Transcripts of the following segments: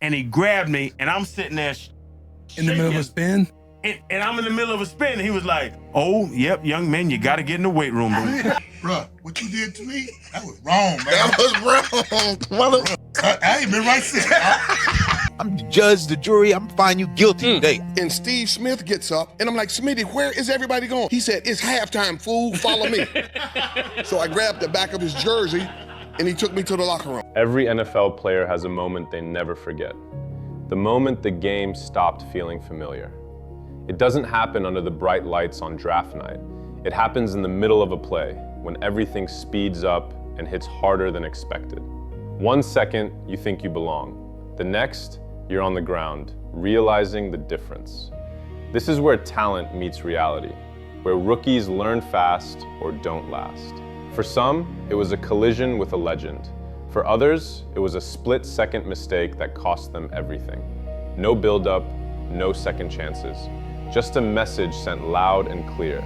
and he grabbed me, and I'm sitting there in the middle of a spin? And I'm in the middle of a spin, and he was like, "Oh, yep, young man, you got to get in the weight room." Bruh, what you did to me, that was wrong, man. That was wrong. I ain't been right since. I'm the judge, the jury, I'm finding you guilty today. And Steve Smith gets up, and I'm like, Smitty, where is everybody going? He said, it's halftime, fool, follow me. So I grabbed the back of his jersey, and he took me to the locker room. Every NFL player has a moment they never forget. The moment the game stopped feeling familiar. It doesn't happen under the bright lights on draft night. It happens in the middle of a play, when everything speeds up and hits harder than expected. 1 second, you think you belong. The next, you're on the ground, realizing the difference. This is where talent meets reality, where rookies learn fast or don't last. For some, it was a collision with a legend. For others, it was a split-second mistake that cost them everything. No build-up, no second chances. Just a message sent loud and clear.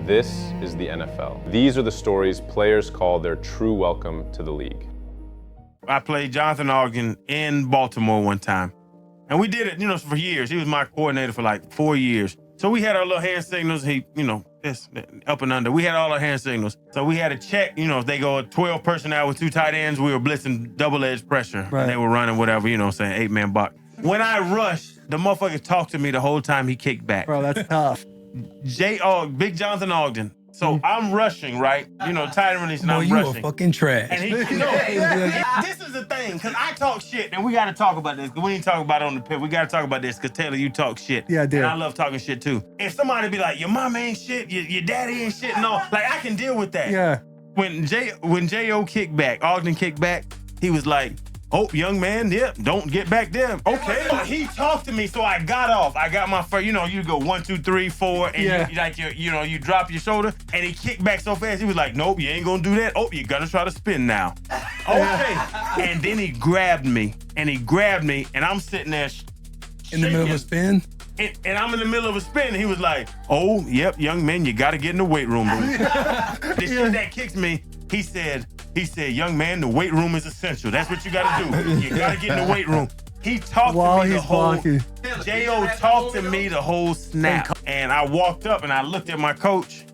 This is the NFL. These are the stories players call their true welcome to the league. I played Jonathan Ogden in Baltimore one time. And we did it, for years. He was my coordinator for like 4 years. So we had our little hand signals. He, this, up and under. We had all our hand signals. So we had to check, if they go 12 personnel with 2 tight ends, we were blitzing double-edge pressure. Right. And they were running whatever, saying 8-man box. When I rushed, the motherfucker talked to me the whole time he kicked back. Bro, that's tough. Big Jonathan Ogden. So I'm rushing, right? Tight release, and I'm you rushing. a fucking trash. And this is the thing, because I talk shit, and we got to talk about this. We ain't talk about it on the pit. We got to talk about this, because Taylor, you talk shit. Yeah, I did. And I love talking shit, too. If somebody be like, your mama ain't shit, your daddy ain't shit, no, like, I can deal with that. Yeah. When J.O. kicked back, Ogden kicked back, he was like, oh, young man, don't get back there. Okay. He talked to me, so I got off. I got my first, you go 1, 2, 3, 4, and you drop your shoulder, and he kicked back so fast, he was like, nope, you ain't gonna do that. Oh, you gotta try to spin now. Okay. And then he grabbed me, and I'm sitting there in the middle of a spin? And I'm in the middle of a spin, and he was like, oh, yep, young man, you gotta get in the weight room. The shit that kicks me, he said, young man, the weight room is essential. That's what you gotta do. You gotta get in the weight room. He talked to me the whole, J.O. talked to me the whole snap. And I walked up and I looked at my coach,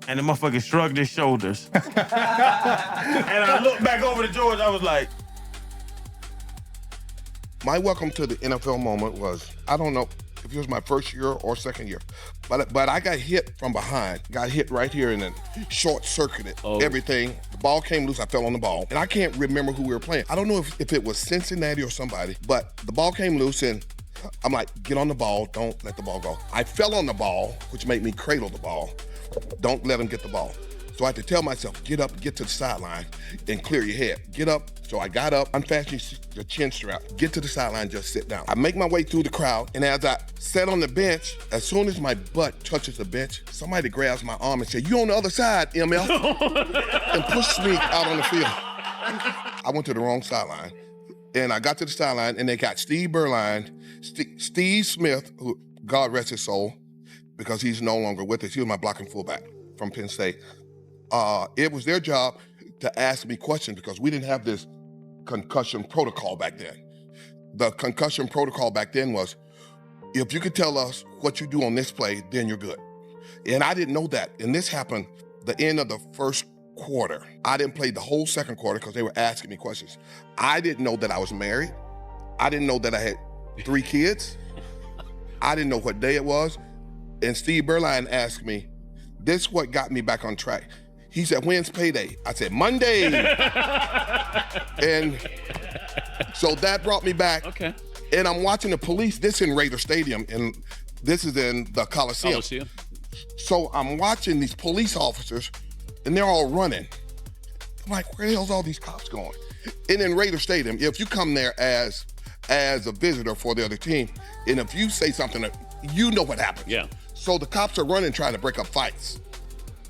and the motherfucker shrugged his shoulders. And I looked back over to George, I was like. My welcome to the NFL moment was, I don't know if it was my first year or second year, but I got hit from behind, got hit right here and then short-circuited everything. The ball came loose, I fell on the ball. And I can't remember who we were playing. I don't know if it was Cincinnati or somebody, but the ball came loose and I'm like, get on the ball, don't let the ball go. I fell on the ball, which made me cradle the ball. Don't let him get the ball. So I had to tell myself, get up, get to the sideline, and clear your head. Get up. So I got up, unfasten your chin strap, get to the sideline, just sit down. I make my way through the crowd, and as I sat on the bench, as soon as my butt touches the bench, somebody grabs my arm and said, you on the other side, EN.EF.EL, and pushed me out on the field. I went to the wrong sideline, and I got to the sideline, and they got Steve Berline, Steve Smith, who, God rest his soul, because he's no longer with us. He was my blocking fullback from Penn State. It was their job to ask me questions because we didn't have this concussion protocol back then. The concussion protocol back then was, if you could tell us what you do on this play, then you're good. And I didn't know that. And this happened the end of the first quarter. I didn't play the whole second quarter because they were asking me questions. I didn't know that I was married. I didn't know that I had 3 kids. I didn't know what day it was. And Steve Berline asked me, this is what got me back on track. He said, when's payday? I said, Monday. And so that brought me back. Okay. And I'm watching the police, this in Raider Stadium, and this is in the Coliseum. So I'm watching these police officers, and they're all running. I'm like, where the hell's all these cops going? And in Raider Stadium, if you come there as a visitor for the other team, and if you say something, you know what happened. Yeah. So the cops are running, trying to break up fights.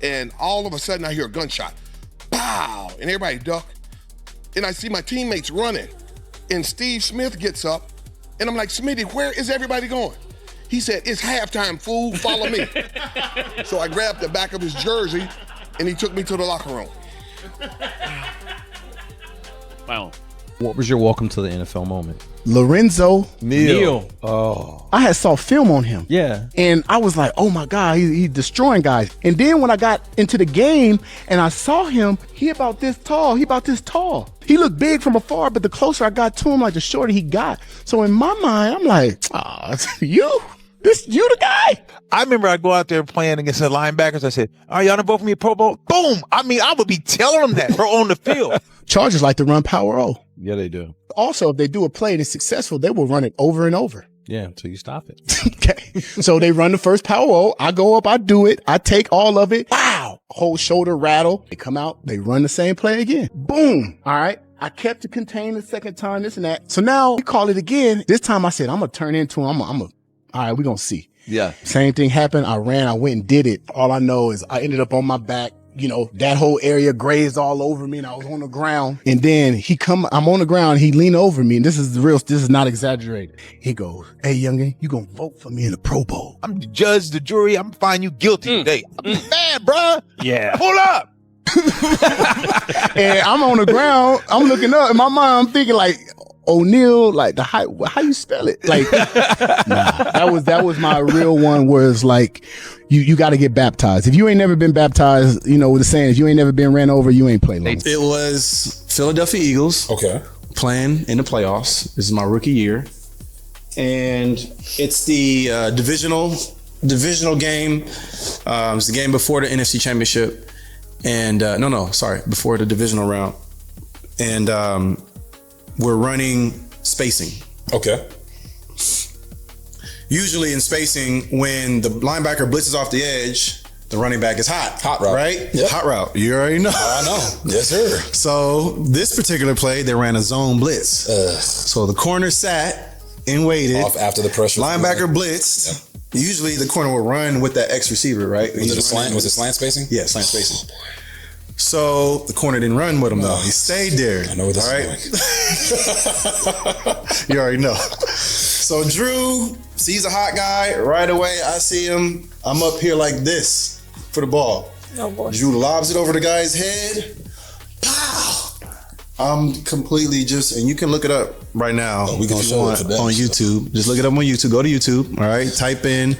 And all of a sudden I hear a gunshot, pow, and everybody duck. And I see my teammates running. And Steve Smith gets up, and I'm like, Smitty, where is everybody going? He said, it's halftime, fool, follow me. So I grabbed the back of his jersey, and he took me to the locker room. Wow. What was your welcome to the NFL moment? Lorenzo Neal. Oh. I had saw film on him. Yeah. And I was like, oh my God, he's destroying guys. And then when I got into the game and I saw him, he about this tall. He looked big from afar, but the closer I got to him, like the shorter he got. So in my mind, I'm like, oh, you the guy? I remember I go out there playing against the linebackers. I said, "Are y'all gonna vote for me Pro Bowl?" Boom. I mean, I would be telling them that on the field. Chargers like to run power O. Yeah, they do. Also, if they do a play and it's successful, they will run it over and over. Yeah, until you stop it. Okay. So they run the first power O. I go up, I do it. I take all of it. Wow. Whole shoulder rattle. They come out, they run the same play again. Boom. All right. I kept it contained the second time, this and that. So now we call it again. This time I said, I'm going to turn into him. All right, we're going to see. Yeah. Same thing happened. I went and did it. All I know is I ended up on my back. You know, that whole area grazed all over me and I was on the ground. And then I'm on the ground. He leaned over me and this is not exaggerated. He goes, "Hey, youngin, you gonna vote for me in the Pro Bowl?" I'm the judge, the jury. I'm find you guilty today. I'm mad, bruh. Yeah. Pull up. And I'm on the ground. I'm looking up in my mind. I'm thinking like, O'Neal, like the height, how you spell it? Like, nah, that was my real one where it's like, you got to get baptized. If you ain't never been baptized, you know what the saying is, you ain't never been ran over, you ain't played long. It was Philadelphia Eagles. Okay. Playing in the playoffs. This is my rookie year. And it's the divisional game. It's the game before the NFC Championship. And before the divisional round. And we're running spacing. Okay. Usually in spacing, when the linebacker blitzes off the edge, the running back is hot. Hot route. Right? Yep. Hot route. You already know. I know. Yes, sir. So this particular play, they ran a zone blitz. So the corner sat and waited. Off after the pressure. Linebacker blitzed. Yep. Usually the corner will run with that X receiver, right? Was it slant spacing? Yeah, slant spacing. So the corner didn't run with him though. He stayed there. I know what this is like. You already know. So Drew sees a hot guy right away. I see him. I'm up here like this for the ball. Oh boy. Drew lobs it over the guy's head. Pow! I'm completely and you can look it up right now. Oh, we can show it on YouTube. Just look it up on YouTube. Go to YouTube. All right. Type in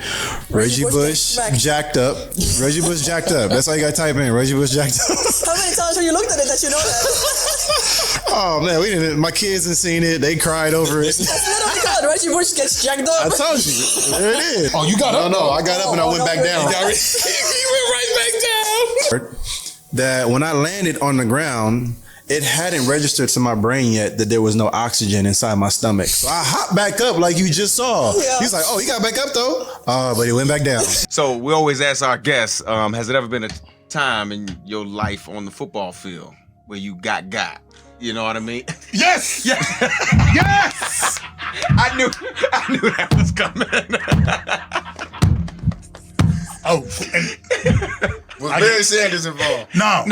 Reggie Bush jacked up. Reggie Bush jacked up. That's all you got to type in. Reggie Bush jacked up. How many times have you looked at it that you know that? Oh man, we didn't. My kids have seen it. They cried over it. That's literally called Reggie Bush gets jacked up. I told you. There it is. Oh, you got up? No, I got up and I went back down. You went right back down. That when I landed on the ground, it hadn't registered to my brain yet that there was no oxygen inside my stomach. So I hopped back up like you just saw. Yeah. He's like, "Oh, he got back up though." But he went back down. So we always ask our guests, has it ever been a time in your life on the football field where you got? You know what I mean? Yes! Yes! Yes! I knew that was coming. Was Barry Sanders involved? No.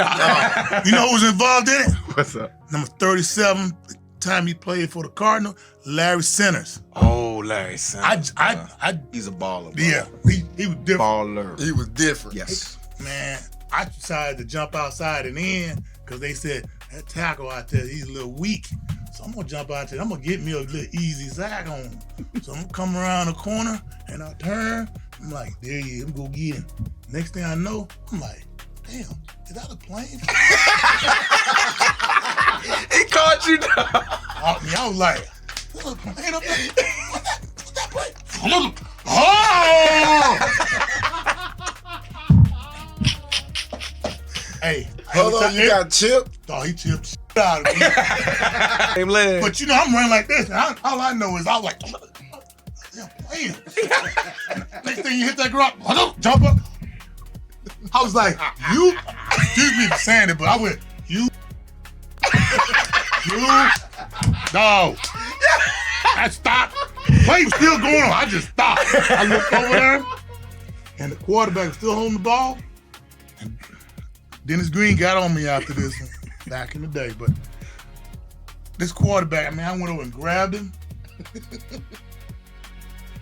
You know who was involved in it? What's up? Number 37, the time he played for the Cardinal, Larry Centers. Oh, Larry Centers. He's a baller. Yeah, he was different. Baller. He was different. Yes. Man, I decided to jump outside and in because they said, that tackle out there, he's a little weak. So I'm going to jump out there. I'm going to get me a little easy sack on him. So I'm going to come around the corner and I turn. I'm like, there he is. I'm going to get him. Next thing I know, I'm like, damn, is that a plane? He caught you down. I was like, is that a plane up there? What's that plane? Oh! Hey. Hold on, you got chipped? Oh, he chipped shit out of me. Same leg. But you know, I'm running like this. And all I know is I was like, yeah, playing. Next thing you hit that rock, jump up. I was like, you, excuse me for saying it, but I went, you, no. I stopped. Play was still going on. I just stopped. I looked over there, and the quarterback was still holding the ball. And Dennis Green got on me after this one, back in the day. But this quarterback, I went over and grabbed him.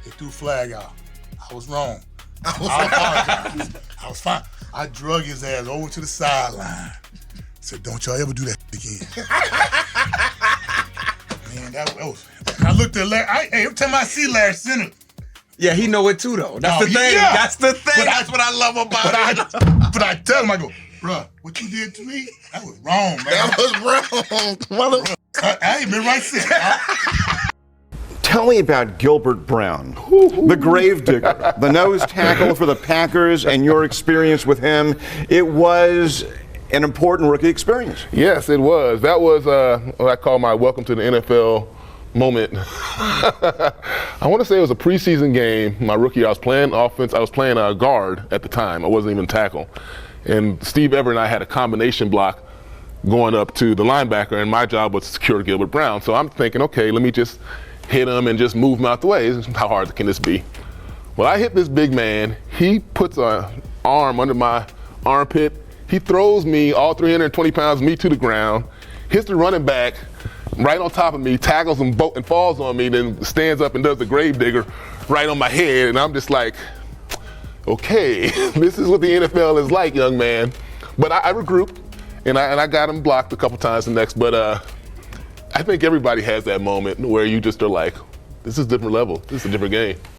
They threw flag out. I was wrong. I apologize. I was fine. I drug his ass over to the sideline. Said, don't y'all ever do that again. that was. I looked at Larry. Every time I see Larry Center. Yeah, he know it too, though. That's the thing. Yeah. That's the thing. That's what I love about it. But I tell him, I go, bruh, what you did to me, that was wrong, man. That was wrong. I ain't been right since. Tell me about Gilbert Brown, the gravedigger, the nose tackle for the Packers, and your experience with him. It was an important rookie experience. Yes, it was. That was what I call my welcome to the NFL moment. I want to say it was a preseason game. My rookie year, I was playing offense. I was playing guard at the time. I wasn't even tackle. And Steve Everett and I had a combination block going up to the linebacker, and my job was to secure Gilbert Brown. So I'm thinking, okay, let me just hit him and just move him out the way. How hard can this be? Well, I hit this big man. He puts an arm under my armpit. He throws me, all 320 pounds, me to the ground, hits the running back right on top of me, tackles him and falls on me, then stands up and does the gravedigger right on my head. And I'm just like, okay, this is what the NFL is like, young man. But I regrouped, and I got him blocked a couple times the next. But I think everybody has that moment where you just are like, this is a different level. This is a different game.